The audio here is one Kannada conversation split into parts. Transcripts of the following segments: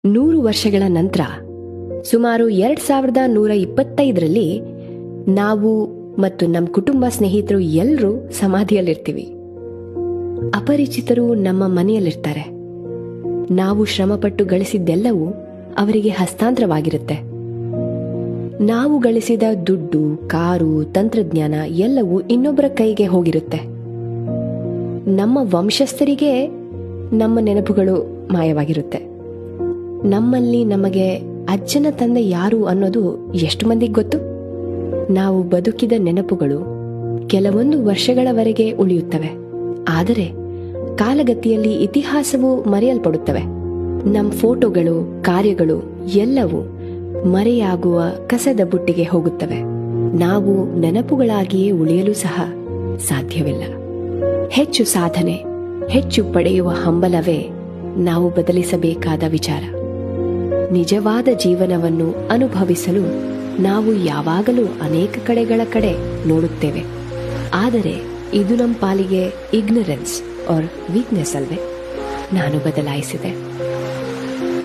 100 ವರ್ಷಗಳ ನಂತರ ಸುಮಾರು 2125ರಲ್ಲಿ ನಾವು ಮತ್ತು ನಮ್ಮ ಕುಟುಂಬ ಸ್ನೇಹಿತರು ಎಲ್ಲರೂ ಸಮಾಧಿಯಲ್ಲಿರ್ತೀವಿ. ಅಪರಿಚಿತರು ನಮ್ಮ ಮನೆಯಲ್ಲಿರ್ತಾರೆ. ನಾವು ಶ್ರಮಪಟ್ಟು ಗಳಿಸಿದ್ದೆಲ್ಲವೂ ಅವರಿಗೆ ಹಸ್ತಾಂತರವಾಗಿರುತ್ತೆ. ನಾವು ಗಳಿಸಿದ ದುಡ್ಡು, ಕಾರು, ತಂತ್ರಜ್ಞಾನ ಎಲ್ಲವೂ ಇನ್ನೊಬ್ಬರ ಕೈಗೆ ಹೋಗಿರುತ್ತೆ. ನಮ್ಮ ವಂಶಸ್ಥರಿಗೆ ನಮ್ಮ ನೆನಪುಗಳು ಮಾಯವಾಗಿರುತ್ತೆ. ನಮ್ಮಲ್ಲಿ ನಮಗೆ ಅಜ್ಜನ ತಂದೆ ಯಾರು ಅನ್ನೋದು ಎಷ್ಟು ಮಂದಿಗೆ ಗೊತ್ತು? ನಾವು ಬದುಕಿದ ನೆನಪುಗಳು ಕೆಲವೊಂದು ವರ್ಷಗಳವರೆಗೆ ಉಳಿಯುತ್ತವೆ. ಆದರೆ ಕಾಲಗತಿಯಲ್ಲಿ ಇತಿಹಾಸವು ಮರೆಯಲ್ಪಡುತ್ತವೆ. ನಮ್ಮ ಫೋಟೋಗಳು, ಕಾರ್ಯಗಳು ಎಲ್ಲವೂ ಮರೆಯಾಗುವ ಕಸದ ಬುಟ್ಟಿಗೆ ಹೋಗುತ್ತವೆ. ನಾವು ನೆನಪುಗಳಾಗಿಯೇ ಉಳಿಯಲು ಸಹ ಸಾಧ್ಯವಿಲ್ಲ. ಹೆಚ್ಚು ಸಾಧನೆ, ಹೆಚ್ಚು ಪಡೆಯುವ ಹಂಬಲವೇ ನಾವು ಬದಲಿಸಬೇಕಾದ ವಿಚಾರ. ನಿಜವಾದ ಜೀವನವನ್ನು ಅನುಭವಿಸಲು ನಾವು ಯಾವಾಗಲೂ ಅನೇಕ ಕಡೆಗಳ ಕಡೆ ನೋಡುತ್ತೇವೆ. ಆದರೆ ಇದು ನಮ್ಮ ಪಾಲಿಗೆ ಇಗ್ನರೆನ್ಸ್ ಆರ್ ವೀಕ್ನೆಸ್ ಅಲ್ವೇ? ನಾನು ಬದಲಾಯಿಸಿದೆ.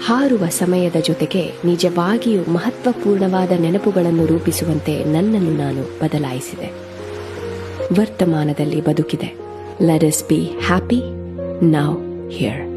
ಹಾರುವ ಸಮಯದ ಜೊತೆಗೆ ನಿಜವಾಗಿಯೂ ಮಹತ್ವಪೂರ್ಣವಾದ ನೆನಪುಗಳನ್ನು ರೂಪಿಸುವಂತೆ ನನ್ನನ್ನು ನಾನು ಬದಲಾಯಿಸಿದೆ. ವರ್ತಮಾನದಲ್ಲಿ ಬದುಕಿದೆ. Let us be happy now, here.